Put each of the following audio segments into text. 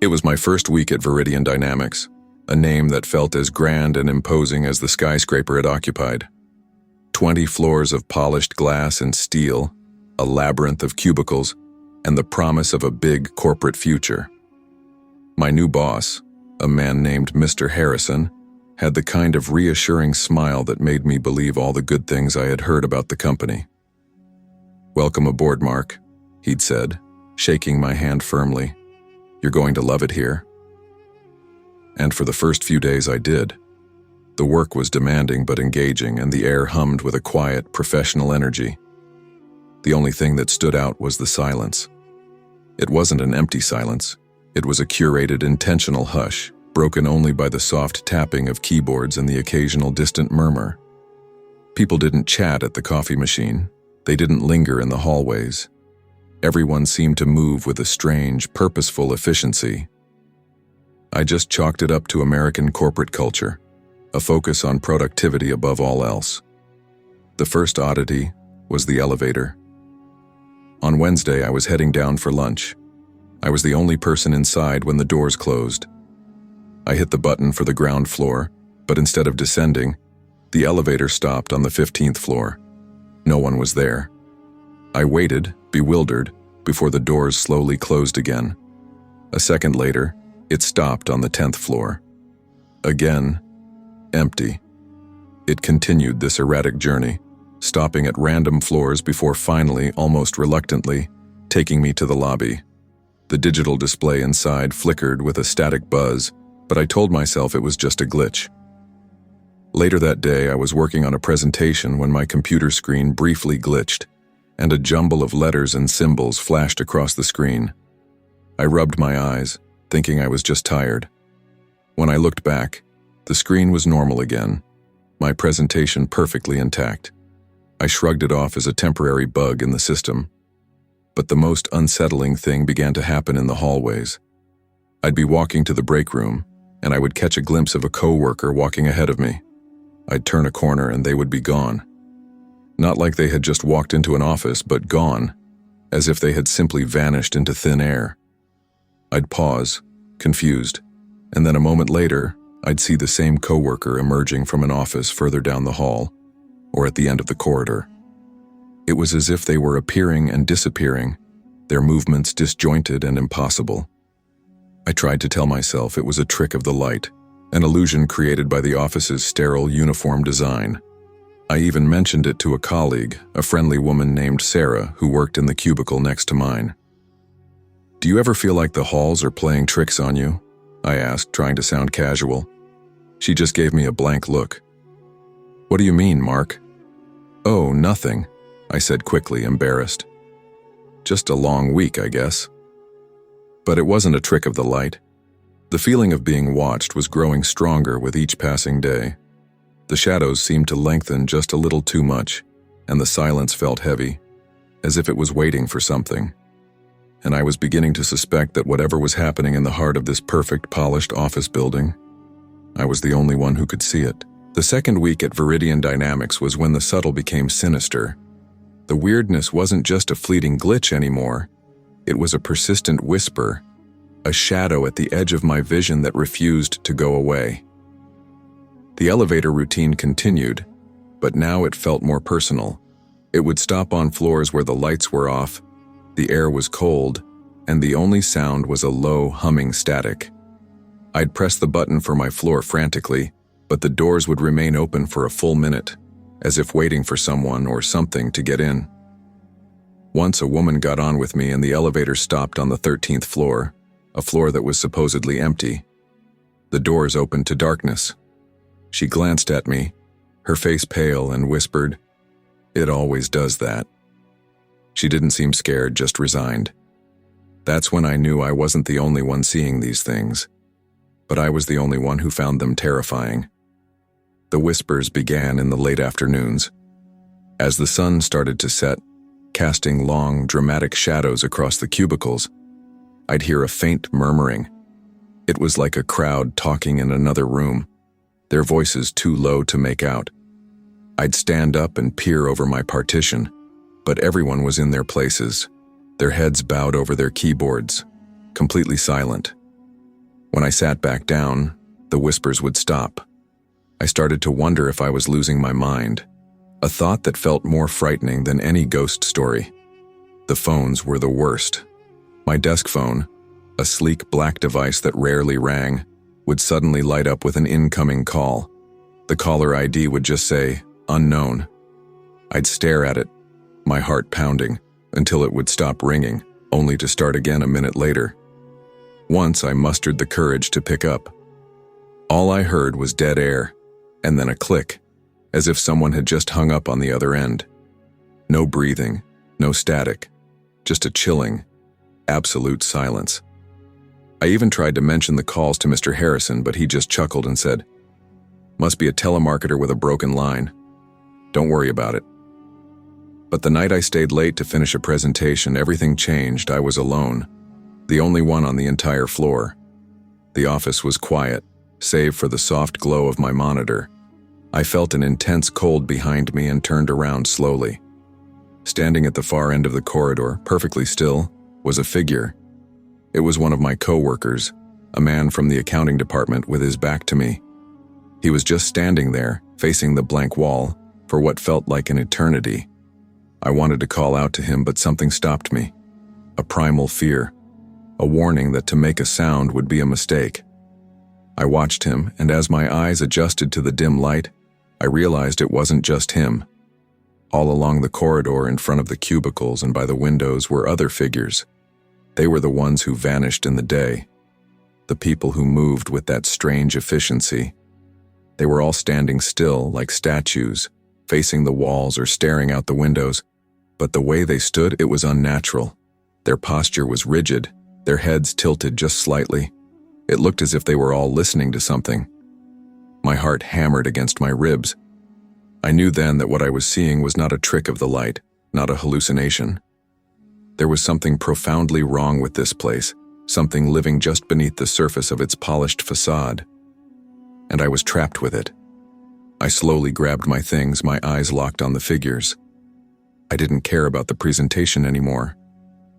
It was my first week at Viridian Dynamics, a name that felt as grand and imposing as the skyscraper it occupied. 20 floors of polished glass and steel, a labyrinth of cubicles, and the promise of a big corporate future. My new boss, a man named Mr. Harrison, had the kind of reassuring smile that made me believe all the good things I had heard about the company. "Welcome aboard, Mark," he'd said, shaking my hand firmly. "You're going to love it here." And for the first few days I did. The work was demanding but engaging, and the air hummed with a quiet, professional energy. The only thing that stood out was the silence. It wasn't an empty silence. It was a curated, intentional hush, broken only by the soft tapping of keyboards and the occasional distant murmur. People didn't chat at the coffee machine. They didn't linger in the hallways. Everyone seemed to move with a strange, purposeful efficiency. I just chalked it up to American corporate culture, a focus on productivity above all else. The first oddity was the elevator. On Wednesday, I was heading down for lunch. I was the only person inside when the doors closed. I hit the button for the ground floor, but instead of descending, the elevator stopped on the 15th floor. No one was there. I waited, bewildered, before the doors slowly closed again. A second later, it stopped on the 10th floor. Again, empty. It continued this erratic journey, stopping at random floors before finally, almost reluctantly, taking me to the lobby. The digital display inside flickered with a static buzz, but I told myself it was just a glitch. Later that day, I was working on a presentation when my computer screen briefly glitched, and a jumble of letters and symbols flashed across the screen. I rubbed my eyes, thinking I was just tired. When I looked back, the screen was normal again, my presentation perfectly intact. I shrugged it off as a temporary bug in the system. But the most unsettling thing began to happen in the hallways. I'd be walking to the break room, and I would catch a glimpse of a coworker walking ahead of me. I'd turn a corner and they would be gone. Not like they had just walked into an office, but gone, as if they had simply vanished into thin air. I'd pause, confused, and then a moment later, I'd see the same coworker emerging from an office further down the hall, or at the end of the corridor. It was as if they were appearing and disappearing, their movements disjointed and impossible. I tried to tell myself it was a trick of the light, an illusion created by the office's sterile uniform design. I even mentioned it to a colleague, a friendly woman named Sarah, who worked in the cubicle next to mine. "Do you ever feel like the halls are playing tricks on you?" I asked, trying to sound casual. She just gave me a blank look. "What do you mean, Mark?" "Oh, nothing," I said quickly, embarrassed. "Just a long week, I guess." But it wasn't a trick of the light. The feeling of being watched was growing stronger with each passing day. The shadows seemed to lengthen just a little too much, and the silence felt heavy, as if it was waiting for something. And I was beginning to suspect that whatever was happening in the heart of this perfect, polished office building, I was the only one who could see it. The second week at Viridian Dynamics was when the subtle became sinister. The weirdness wasn't just a fleeting glitch anymore. It was a persistent whisper, a shadow at the edge of my vision that refused to go away. The elevator routine continued, but now it felt more personal. It would stop on floors where the lights were off, the air was cold, and the only sound was a low, humming static. I'd press the button for my floor frantically, but the doors would remain open for a full minute, as if waiting for someone or something to get in. Once a woman got on with me and the elevator stopped on the 13th floor, a floor that was supposedly empty. The doors opened to darkness. She glanced at me, her face pale, and whispered, "It always does that." She didn't seem scared, just resigned. That's when I knew I wasn't the only one seeing these things, but I was the only one who found them terrifying. The whispers began in the late afternoons. As the sun started to set, casting long, dramatic shadows across the cubicles, I'd hear a faint murmuring. It was like a crowd talking in another room, their voices too low to make out. I'd stand up and peer over my partition, but everyone was in their places, their heads bowed over their keyboards, completely silent. When I sat back down, the whispers would stop. I started to wonder if I was losing my mind, a thought that felt more frightening than any ghost story. The phones were the worst. My desk phone, a sleek black device that rarely rang, would suddenly light up with an incoming call. The caller ID would just say, "Unknown." I'd stare at it, my heart pounding, until it would stop ringing, only to start again a minute later. Once I mustered the courage to pick up. All I heard was dead air, and then a click, as if someone had just hung up on the other end. No breathing, no static, just a chilling, absolute silence. I even tried to mention the calls to Mr. Harrison, but he just chuckled and said, "Must be a telemarketer with a broken line. Don't worry about it." But the night I stayed late to finish a presentation, everything changed. I was alone, the only one on the entire floor. The office was quiet, save for the soft glow of my monitor. I felt an intense cold behind me and turned around slowly. Standing at the far end of the corridor, perfectly still, was a figure. It was one of my co-workers, a man from the accounting department with his back to me. He was just standing there, facing the blank wall, for what felt like an eternity. I wanted to call out to him, but something stopped me. A primal fear, a warning that to make a sound would be a mistake. I watched him, and as my eyes adjusted to the dim light, I realized it wasn't just him. All along the corridor in front of the cubicles and by the windows were other figures. They were the ones who vanished in the day, the people who moved with that strange efficiency. They were all standing still, like statues, facing the walls or staring out the windows, but the way they stood, it was unnatural. Their posture was rigid, their heads tilted just slightly. It looked as if they were all listening to something. My heart hammered against my ribs. I knew then that what I was seeing was not a trick of the light, not a hallucination. There was something profoundly wrong with this place, something living just beneath the surface of its polished facade. And I was trapped with it. I slowly grabbed my things, my eyes locked on the figures. I didn't care about the presentation anymore.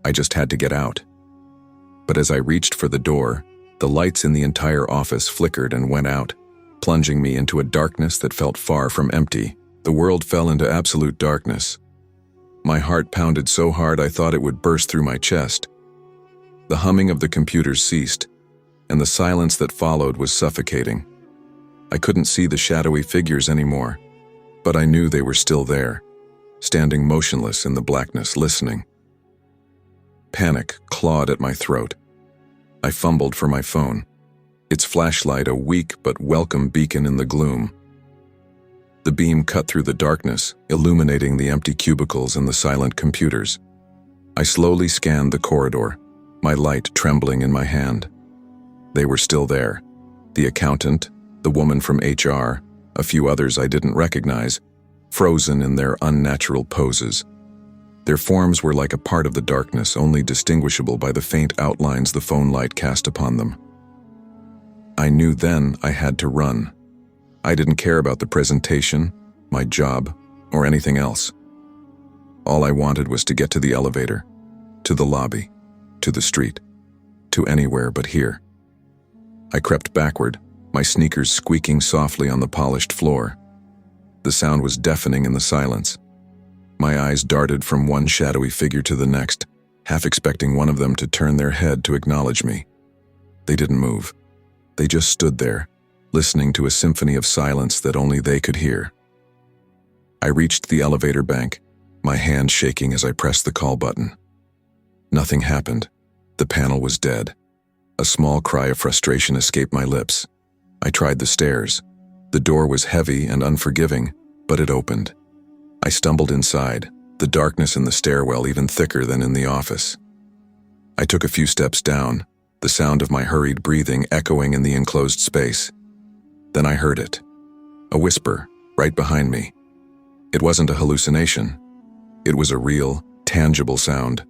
I just had to get out. But as I reached for the door, the lights in the entire office flickered and went out, plunging me into a darkness that felt far from empty. The world fell into absolute darkness. My heart pounded so hard I thought it would burst through my chest. The humming of the computers ceased, and the silence that followed was suffocating. I couldn't see the shadowy figures anymore, but I knew they were still there, standing motionless in the blackness, listening. Panic clawed at my throat. I fumbled for my phone, its flashlight a weak but welcome beacon in the gloom. The beam cut through the darkness, illuminating the empty cubicles and the silent computers. I slowly scanned the corridor, my light trembling in my hand. They were still there. The accountant, the woman from HR, a few others I didn't recognize, frozen in their unnatural poses. Their forms were like a part of the darkness, only distinguishable by the faint outlines the phone light cast upon them. I knew then I had to run. I didn't care about the presentation, my job, or anything else. All I wanted was to get to the elevator, to the lobby, to the street, to anywhere but here. I crept backward, my sneakers squeaking softly on the polished floor. The sound was deafening in the silence. My eyes darted from one shadowy figure to the next, half expecting one of them to turn their head to acknowledge me. They didn't move. They just stood there, listening to a symphony of silence that only they could hear. I reached the elevator bank, my hand shaking as I pressed the call button. Nothing happened. The panel was dead. A small cry of frustration escaped my lips. I tried the stairs. The door was heavy and unforgiving, but it opened. I stumbled inside, the darkness in the stairwell even thicker than in the office. I took a few steps down, the sound of my hurried breathing echoing in the enclosed space. Then I heard it. A whisper, right behind me. It wasn't a hallucination. It was a real, tangible sound.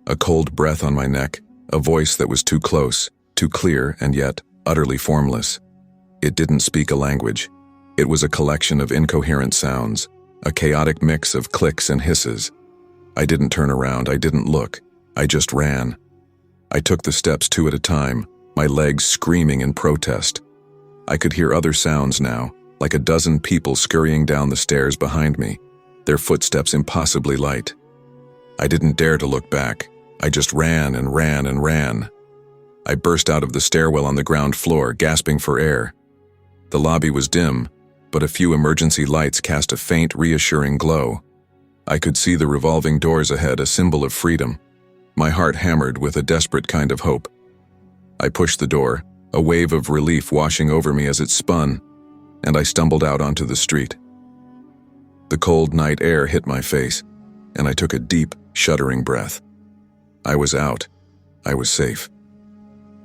A cold breath on my neck, a voice that was too close, too clear, and yet utterly formless. It didn't speak a language. It was a collection of incoherent sounds, a chaotic mix of clicks and hisses. I didn't turn around, I didn't look, I just ran. I took the steps two at a time, my legs screaming in protest. I could hear other sounds now, like a dozen people scurrying down the stairs behind me, their footsteps impossibly light. I didn't dare to look back. I just ran and ran and ran. I burst out of the stairwell on the ground floor, gasping for air. The lobby was dim, but a few emergency lights cast a faint, reassuring glow. I could see the revolving doors ahead, a symbol of freedom. My heart hammered with a desperate kind of hope. I pushed the door, a wave of relief washing over me as it spun, and I stumbled out onto the street. The cold night air hit my face, and I took a deep, shuddering breath. I was out. I was safe.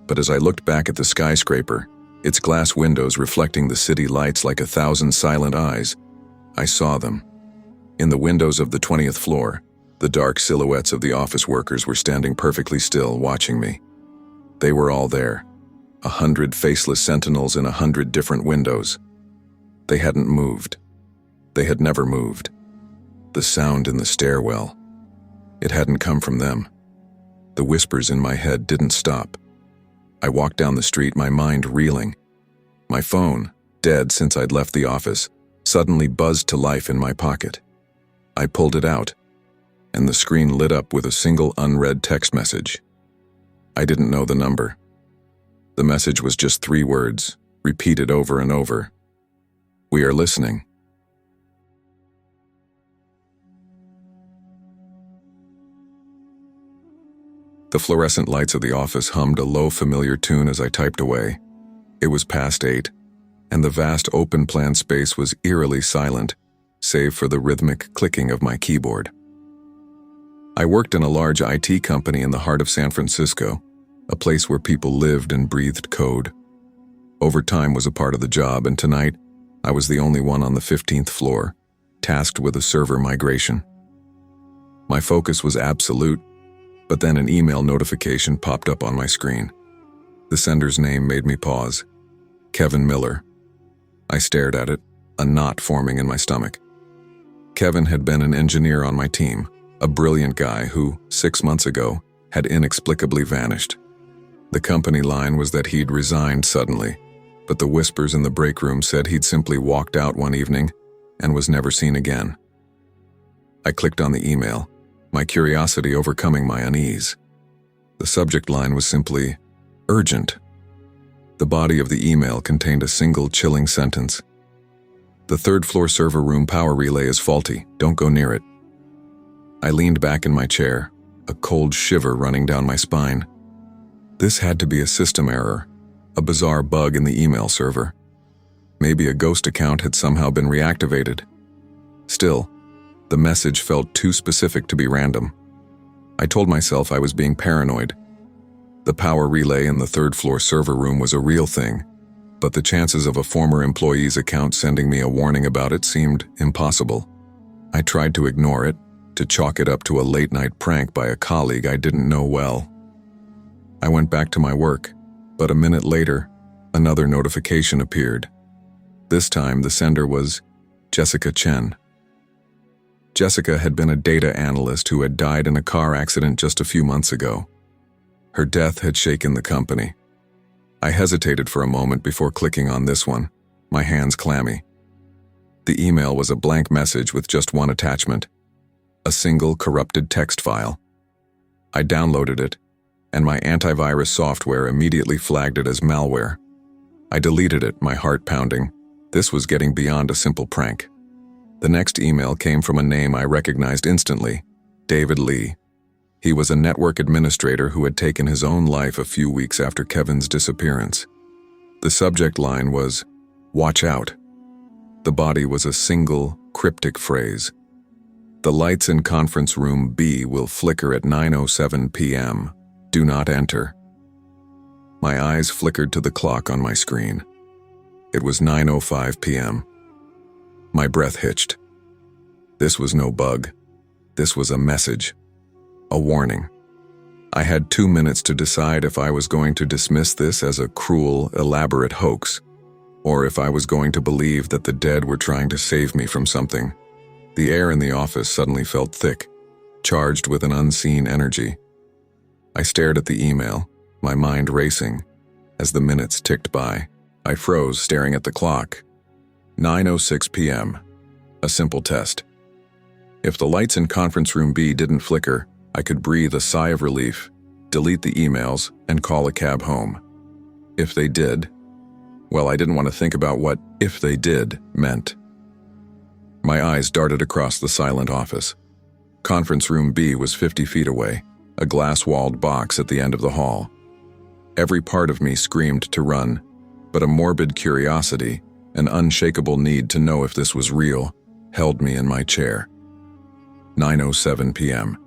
But as I looked back at the skyscraper, its glass windows reflecting the city lights like 1,000 silent eyes, I saw them. In the windows of the 20th floor, the dark silhouettes of the office workers were standing perfectly still, watching me. They were all there, 100 faceless sentinels in 100 different windows. They hadn't moved. They had never moved. The sound in the stairwell, it hadn't come from them. The whispers in my head didn't stop. I walked down the street, my mind reeling. My phone, dead since I'd left the office, suddenly buzzed to life in my pocket. I pulled it out, and the screen lit up with a single unread text message. I didn't know the number. The message was just 3 words, repeated over and over. "We are listening." The fluorescent lights of the office hummed a low, familiar tune as I typed away. It was past 8, and the vast open-plan space was eerily silent, save for the rhythmic clicking of my keyboard. I worked in a large IT company in the heart of San Francisco, a place where people lived and breathed code. Overtime was a part of the job, and tonight, I was the only one on the 15th floor, tasked with a server migration. My focus was absolute, but then an email notification popped up on my screen. The sender's name made me pause. Kevin Miller. I stared at it, a knot forming in my stomach. Kevin had been an engineer on my team, a brilliant guy who, 6 months ago, had inexplicably vanished. The company line was that he'd resigned suddenly, but the whispers in the break room said he'd simply walked out one evening and was never seen again. I clicked on the email, my curiosity overcoming my unease. The subject line was simply, "Urgent." The body of the email contained a single chilling sentence. "The 3rd floor server room power relay is faulty. Don't go near it." I leaned back in my chair, a cold shiver running down my spine. This had to be a system error, a bizarre bug in the email server. Maybe a ghost account had somehow been reactivated. Still, the message felt too specific to be random. I told myself I was being paranoid. The power relay in the 3rd floor server room was a real thing, but the chances of a former employee's account sending me a warning about it seemed impossible. I tried to ignore it, to chalk it up to a late-night prank by a colleague I didn't know well. I went back to my work, but a minute later, another notification appeared. This time, the sender was Jessica Chen. Jessica had been a data analyst who had died in a car accident just a few months ago. Her death had shaken the company. I hesitated for a moment before clicking on this one, my hands clammy. The email was a blank message with just one attachment, a single corrupted text file. I downloaded it, and my antivirus software immediately flagged it as malware. I deleted it, my heart pounding. This was getting beyond a simple prank. The next email came from a name I recognized instantly, David Lee. He was a network administrator who had taken his own life a few weeks after Kevin's disappearance. The subject line was, "Watch out." The body was a single, cryptic phrase. "The lights in conference room B will flicker at 9:07 p.m. Do not enter." My eyes flickered to the clock on my screen. It was 9:05 p.m. My breath hitched. This was no bug. This was a message. A warning. I had 2 minutes to decide if I was going to dismiss this as a cruel, elaborate hoax, or if I was going to believe that the dead were trying to save me from something. The air in the office suddenly felt thick, charged with an unseen energy. I stared at the email, my mind racing. As the minutes ticked by, I froze, staring at the clock. 9:06 p.m. A simple test. If the lights in conference room B didn't flicker, I could breathe a sigh of relief, delete the emails, and call a cab home. If they did, well, I didn't want to think about what "if they did" meant. My eyes darted across the silent office. Conference room B was 50 feet away, a glass-walled box at the end of the hall. Every part of me screamed to run, but a morbid curiosity, an unshakable need to know if this was real, held me in my chair. 9:07 p.m.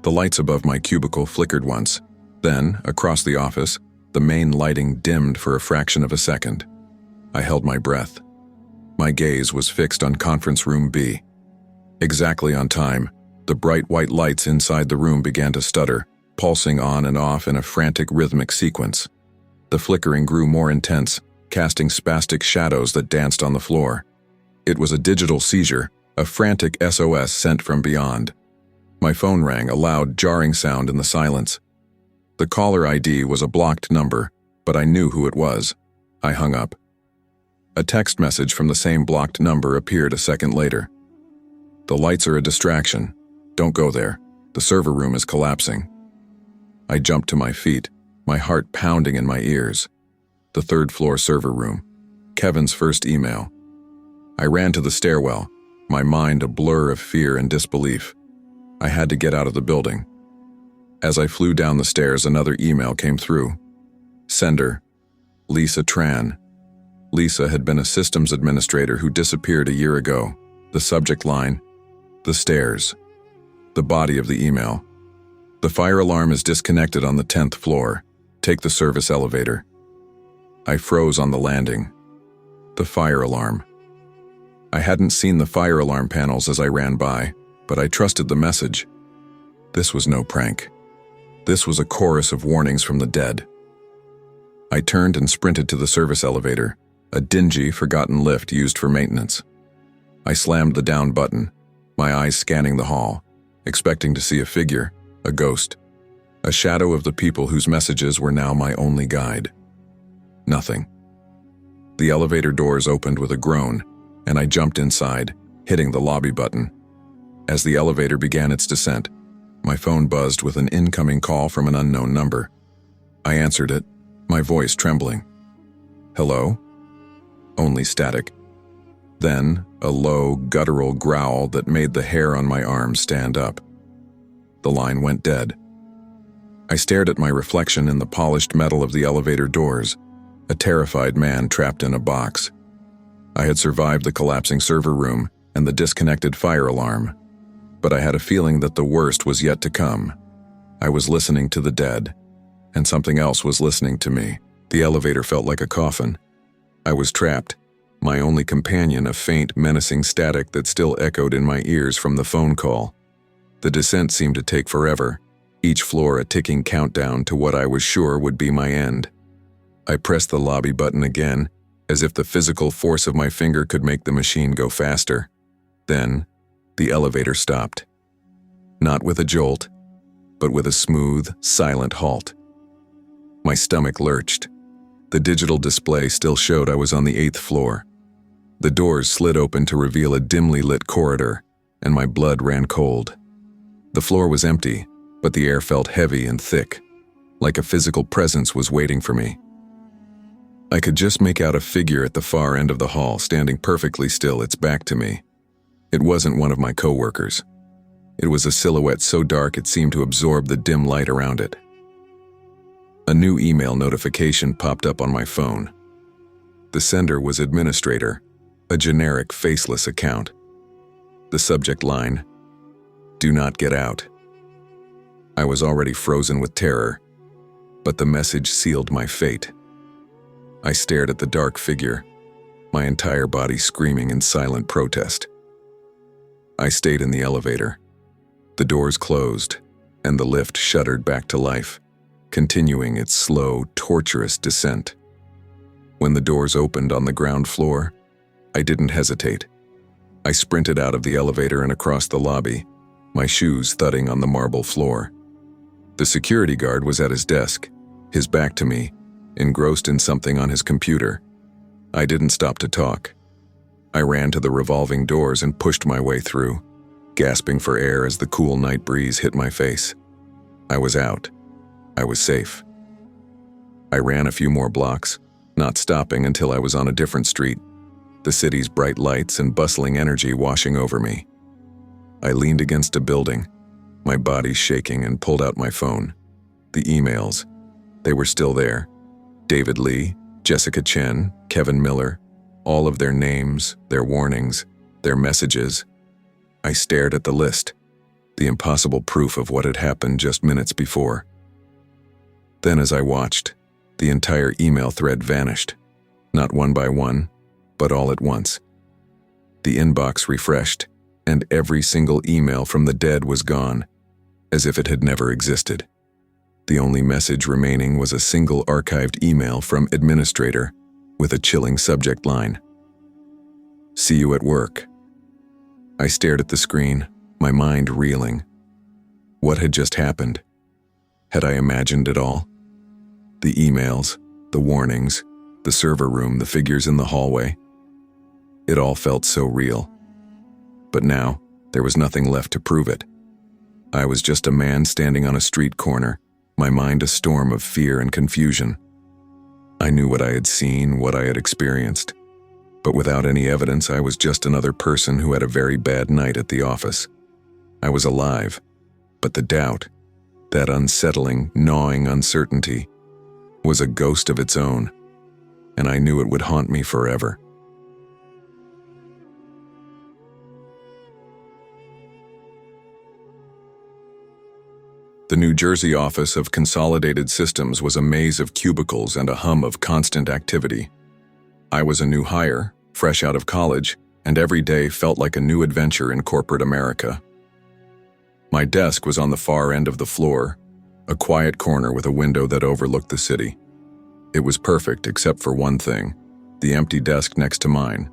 The lights above my cubicle flickered once. Then, across the office, the main lighting dimmed for a fraction of a second. I held my breath. My gaze was fixed on conference room B. Exactly on time, the bright white lights inside the room began to stutter, pulsing on and off in a frantic rhythmic sequence. The flickering grew more intense, casting spastic shadows that danced on the floor. It was a digital seizure, a frantic SOS sent from beyond. My phone rang, a loud, jarring sound in the silence. The caller ID was a blocked number, but I knew who it was. I hung up. A text message from the same blocked number appeared a second later. "The lights are a distraction. Don't go there. The server room is collapsing." I jumped to my feet, my heart pounding in my ears. The third-floor server room. Kevin's first email. I ran to the stairwell, my mind a blur of fear and disbelief. I had to get out of the building. As I flew down the stairs, another email came through. Sender, Lisa Tran. Lisa had been a systems administrator who disappeared a year ago. The subject line, "The stairs." The body of the email. "The fire alarm is disconnected on the 10th floor. Take the service elevator." I froze on the landing. The fire alarm. I hadn't seen the fire alarm panels as I ran by, but I trusted the message. This was no prank. This was a chorus of warnings from the dead. I turned and sprinted to the service elevator, a dingy, forgotten lift used for maintenance. I slammed the down button, my eyes scanning the hall, expecting to see a figure, a ghost, a shadow of the people whose messages were now my only guide. Nothing. The elevator doors opened with a groan, and I jumped inside, hitting the lobby button. As the elevator began its descent, my phone buzzed with an incoming call from an unknown number. I answered it, my voice trembling. "Hello?" Only static. Then, a low, guttural growl that made the hair on my arms stand up. The line went dead. I stared at my reflection in the polished metal of the elevator doors, a terrified man trapped in a box. I had survived the collapsing server room and the disconnected fire alarm, but I had a feeling that the worst was yet to come. I was listening to the dead, and something else was listening to me. The elevator felt like a coffin. I was trapped, my only companion a faint, menacing static that still echoed in my ears from the phone call. The descent seemed to take forever, each floor a ticking countdown to what I was sure would be my end. I pressed the lobby button again, as if the physical force of my finger could make the machine go faster. Then, the elevator stopped. Not with a jolt, but with a smooth, silent halt. My stomach lurched. The digital display still showed I was on the 8th floor. The doors slid open to reveal a dimly lit corridor, and my blood ran cold. The floor was empty, but the air felt heavy and thick, like a physical presence was waiting for me. I could just make out a figure at the far end of the hall, standing perfectly still, its back to me. It wasn't one of my coworkers. It was a silhouette so dark it seemed to absorb the dim light around it. A new email notification popped up on my phone. The sender was administrator, a generic, faceless account. The subject line, "Do not get out." I was already frozen with terror, but the message sealed my fate. I stared at the dark figure, my entire body screaming in silent protest. I stayed in the elevator. The doors closed, and the lift shuddered back to life, continuing its slow, torturous descent. When the doors opened on the ground floor, I didn't hesitate. I sprinted out of the elevator and across the lobby, my shoes thudding on the marble floor. The security guard was at his desk, his back to me, engrossed in something on his computer. I didn't stop to talk. I ran to the revolving doors and pushed my way through, gasping for air as the cool night breeze hit my face. I was out. I was safe. I ran a few more blocks, not stopping until I was on a different street, the city's bright lights and bustling energy washing over me. I leaned against a building, my body shaking, and pulled out my phone. The emails, they were still there. David Lee, Jessica Chen, Kevin Miller, all of their names, their warnings, their messages. I stared at the list, the impossible proof of what had happened just minutes before. Then as I watched, the entire email thread vanished, not one by one, but all at once. The inbox refreshed, and every single email from the dead was gone, as if it had never existed. The only message remaining was a single archived email from administrator with a chilling subject line. "See you at work." I stared at the screen, my mind reeling. What had just happened? Had I imagined it all? The emails, the warnings, the server room, the figures in the hallway. It all felt so real. But now, there was nothing left to prove it. I was just a man standing on a street corner, my mind a storm of fear and confusion. I knew what I had seen, what I had experienced. But without any evidence, I was just another person who had a very bad night at the office. I was alive, but the doubt, that unsettling, gnawing uncertainty, was a ghost of its own, and I knew it would haunt me forever. The New Jersey office of Consolidated Systems was a maze of cubicles and a hum of constant activity. I was a new hire, fresh out of college, and every day felt like a new adventure in corporate America. My desk was on the far end of the floor, a quiet corner with a window that overlooked the city. It was perfect except for one thing, the empty desk next to mine.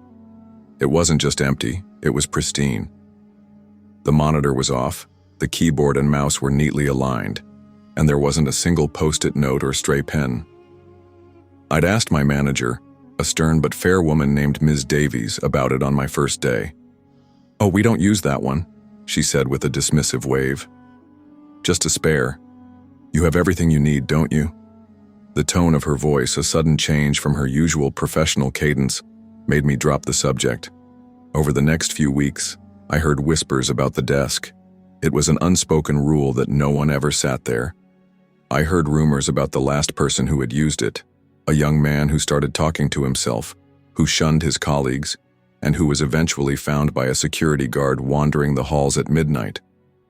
It wasn't just empty, it was pristine. The monitor was off, the keyboard and mouse were neatly aligned, and there wasn't a single post-it note or stray pen. I'd asked my manager, a stern but fair woman named Ms. Davies, about it on my first day. "Oh, we don't use that one," she said with a dismissive wave. "Just a spare. You have everything you need, don't you?" The tone of her voice, a sudden change from her usual professional cadence, made me drop the subject. Over the next few weeks, I heard whispers about the desk. It was an unspoken rule that no one ever sat there. I heard rumors about the last person who had used it, a young man who started talking to himself, who shunned his colleagues, and who was eventually found by a security guard wandering the halls at midnight,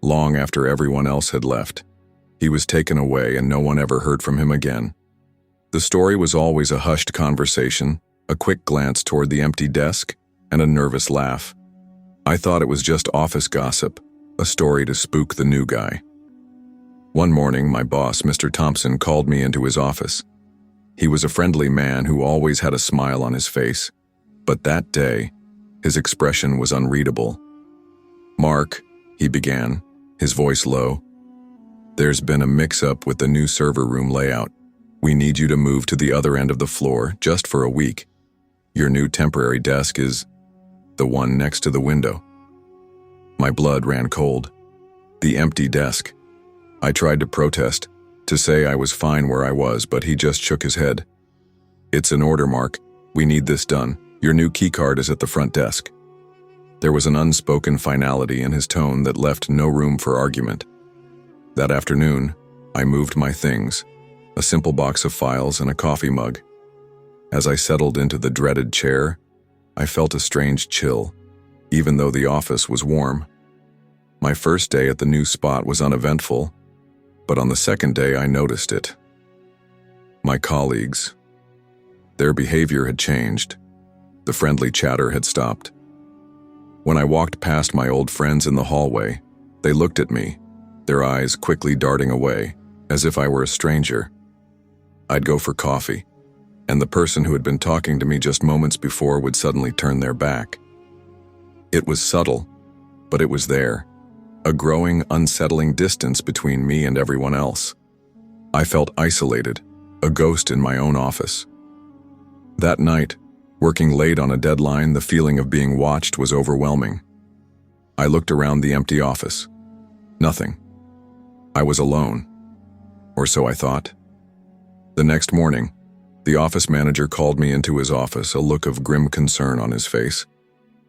long after everyone else had left. He was taken away and no one ever heard from him again. The story was always a hushed conversation, a quick glance toward the empty desk, and a nervous laugh. I thought it was just office gossip, a story to spook the new guy. One morning, my boss, Mr. Thompson, called me into his office. He was a friendly man who always had a smile on his face, but that day, his expression was unreadable. "Mark," he began, his voice low, "there's been a mix-up with the new server room layout. We need you to move to the other end of the floor just for a week. Your new temporary desk is the one next to the window." My blood ran cold. The empty desk. I tried to protest, to say I was fine where I was, but he just shook his head. "It's an order, Mark. We need this done. Your new keycard is at the front desk." There was an unspoken finality in his tone that left no room for argument. That afternoon, I moved my things, a simple box of files and a coffee mug. As I settled into the dreaded chair, I felt a strange chill, even though the office was warm. My first day at the new spot was uneventful, but on the second day I noticed it. My colleagues. Their behavior had changed. The friendly chatter had stopped. When I walked past my old friends in the hallway, they looked at me, their eyes quickly darting away, as if I were a stranger. I'd go for coffee, and the person who had been talking to me just moments before would suddenly turn their back. It was subtle, but it was there, a growing, unsettling distance between me and everyone else. I felt isolated, a ghost in my own office. That night, working late on a deadline, the feeling of being watched was overwhelming. I looked around the empty office. Nothing. I was alone. Or so I thought. The next morning, the office manager called me into his office, a look of grim concern on his face.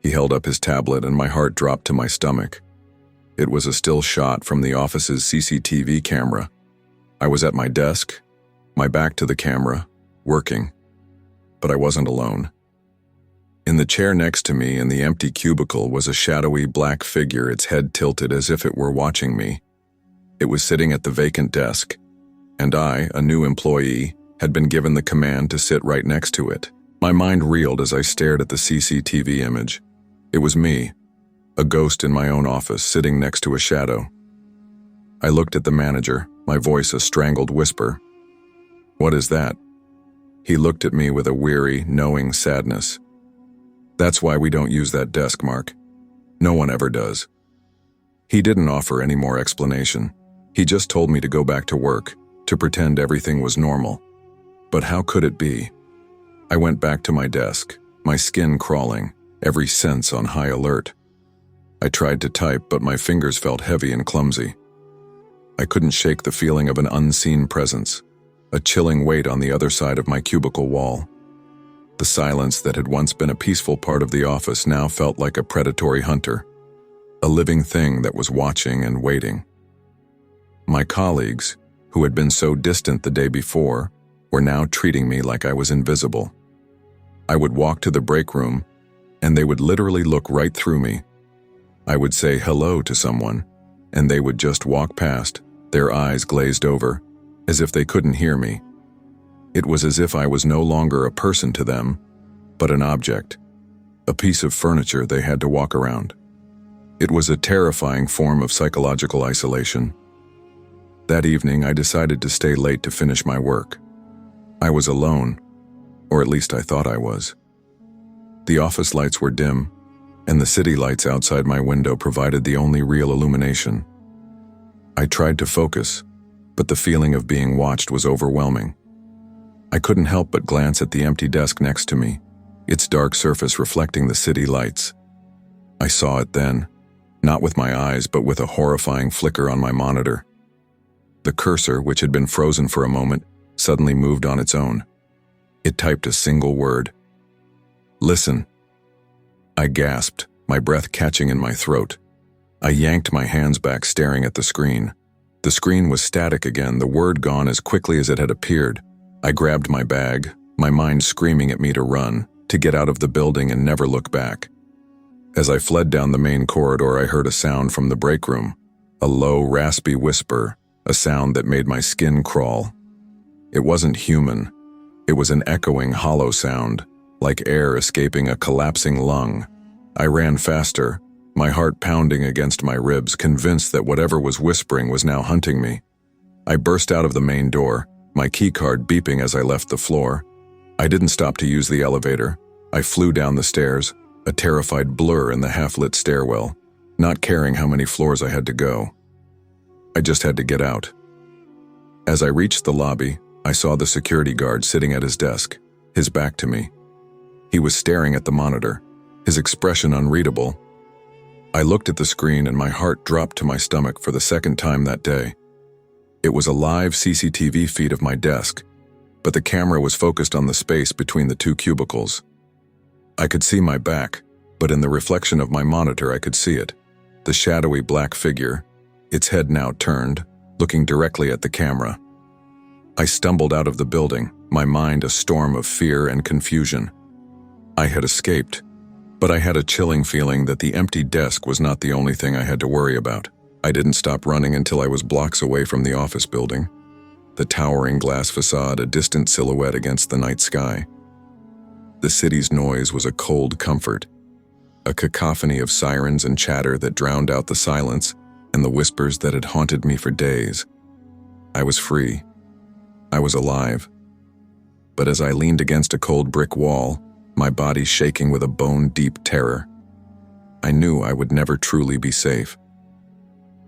He held up his tablet and my heart dropped to my stomach. It was a still shot from the office's CCTV camera. I was at my desk, my back to the camera, working. But I wasn't alone. In the chair next to me in the empty cubicle was a shadowy black figure, its head tilted as if it were watching me. It was sitting at the vacant desk, and I, a new employee, had been given the command to sit right next to it. My mind reeled as I stared at the CCTV image. It was me, a ghost in my own office, sitting next to a shadow. I looked at the manager, my voice a strangled whisper. "What is that?" He looked at me with a weary, knowing sadness. "That's why we don't use that desk, Mark. No one ever does." He didn't offer any more explanation. He just told me to go back to work, to pretend everything was normal. But how could it be? I went back to my desk, my skin crawling, every sense on high alert. I tried to type, but my fingers felt heavy and clumsy. I couldn't shake the feeling of an unseen presence, a chilling weight on the other side of my cubicle wall. The silence that had once been a peaceful part of the office now felt like a predatory hunter, a living thing that was watching and waiting. My colleagues, who had been so distant the day before, were now treating me like I was invisible. I would walk to the break room, and they would literally look right through me. I would say hello to someone, and they would just walk past, their eyes glazed over, as if they couldn't hear me. It was as if I was no longer a person to them, but an object, a piece of furniture they had to walk around. It was a terrifying form of psychological isolation. That evening, I decided to stay late to finish my work. I was alone, or at least I thought I was. The office lights were dim, and the city lights outside my window provided the only real illumination. I tried to focus, but the feeling of being watched was overwhelming. I couldn't help but glance at the empty desk next to me, its dark surface reflecting the city lights. I saw it then, not with my eyes, but with a horrifying flicker on my monitor. The cursor, which had been frozen for a moment, suddenly moved on its own. It typed a single word. "Listen." I gasped, my breath catching in my throat. I yanked my hands back, staring at the screen. The screen was static again, the word gone as quickly as it had appeared. I grabbed my bag, my mind screaming at me to run, to get out of the building and never look back. As I fled down the main corridor, I heard a sound from the break room, a low, raspy whisper, a sound that made my skin crawl. It wasn't human. It was an echoing, hollow sound, like air escaping a collapsing lung. I ran faster, my heart pounding against my ribs, convinced that whatever was whispering was now hunting me. I burst out of the main door, my keycard beeping as I left the floor. I didn't stop to use the elevator. I flew down the stairs, a terrified blur in the half-lit stairwell, not caring how many floors I had to go. I just had to get out. As I reached the lobby, I saw the security guard sitting at his desk, his back to me. He was staring at the monitor, his expression unreadable. I looked at the screen and my heart dropped to my stomach for the second time that day. It was a live CCTV feed of my desk, but the camera was focused on the space between the two cubicles. I could see my back, but in the reflection of my monitor I could see it, the shadowy black figure, its head now turned, looking directly at the camera. I stumbled out of the building, my mind a storm of fear and confusion. I had escaped, but I had a chilling feeling that the empty desk was not the only thing I had to worry about. I didn't stop running until I was blocks away from the office building, the towering glass facade a distant silhouette against the night sky. The city's noise was a cold comfort, a cacophony of sirens and chatter that drowned out the silence and the whispers that had haunted me for days. I was free. I was alive. But as I leaned against a cold brick wall, my body shaking with a bone-deep terror, I knew I would never truly be safe.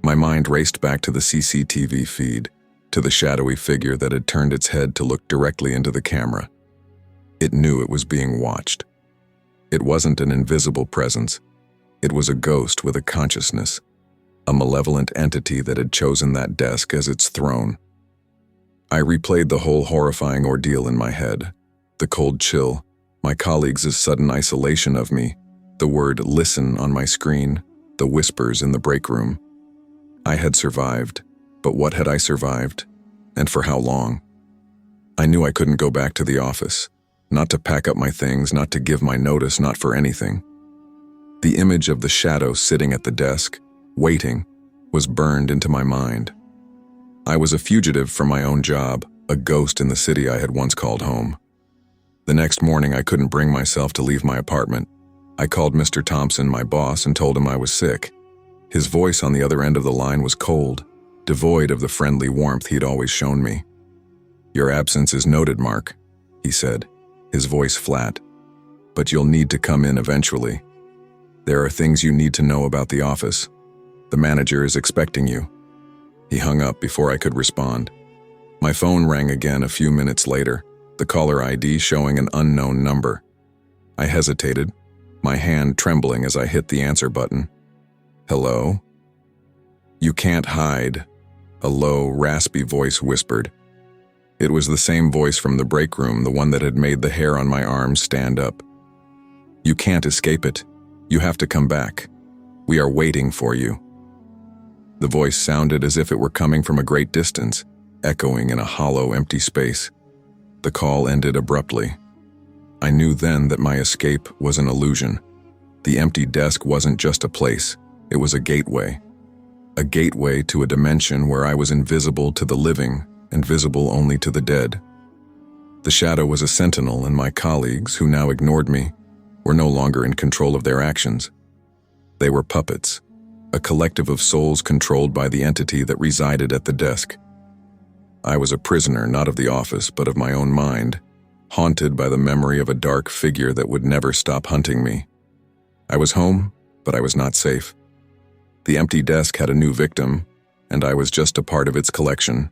My mind raced back to the CCTV feed, to the shadowy figure that had turned its head to look directly into the camera. It knew it was being watched. It wasn't an invisible presence. It was a ghost with a consciousness, a malevolent entity that had chosen that desk as its throne. I replayed the whole horrifying ordeal in my head. The cold chill, my colleagues' sudden isolation of me, the word "listen" on my screen, the whispers in the break room. I had survived, but what had I survived? And for how long? I knew I couldn't go back to the office, not to pack up my things, not to give my notice, not for anything. The image of the shadow sitting at the desk, waiting, was burned into my mind. I was a fugitive from my own job, a ghost in the city I had once called home. The next morning, I couldn't bring myself to leave my apartment. I called Mr. Thompson, my boss, and told him I was sick. His voice on the other end of the line was cold, devoid of the friendly warmth he'd always shown me. "Your absence is noted, Mark," he said, his voice flat. "But you'll need to come in eventually. There are things you need to know about the office. The manager is expecting you." He hung up before I could respond. My phone rang again a few minutes later, the caller ID showing an unknown number. I hesitated, my hand trembling as I hit the answer button. "Hello?" "You can't hide," a low, raspy voice whispered. It was the same voice from the break room, the one that had made the hair on my arms stand up. "You can't escape it. You have to come back. We are waiting for you." The voice sounded as if it were coming from a great distance, echoing in a hollow, empty space. The call ended abruptly. I knew then that my escape was an illusion. The empty desk wasn't just a place, it was a gateway. A gateway to a dimension where I was invisible to the living and visible only to the dead. The shadow was a sentinel, and my colleagues, who now ignored me, were no longer in control of their actions. They were puppets, a collective of souls controlled by the entity that resided at the desk. I was a prisoner not of the office but of my own mind, haunted by the memory of a dark figure that would never stop hunting me. I was home, but I was not safe. The empty desk had a new victim, and I was just a part of its collection.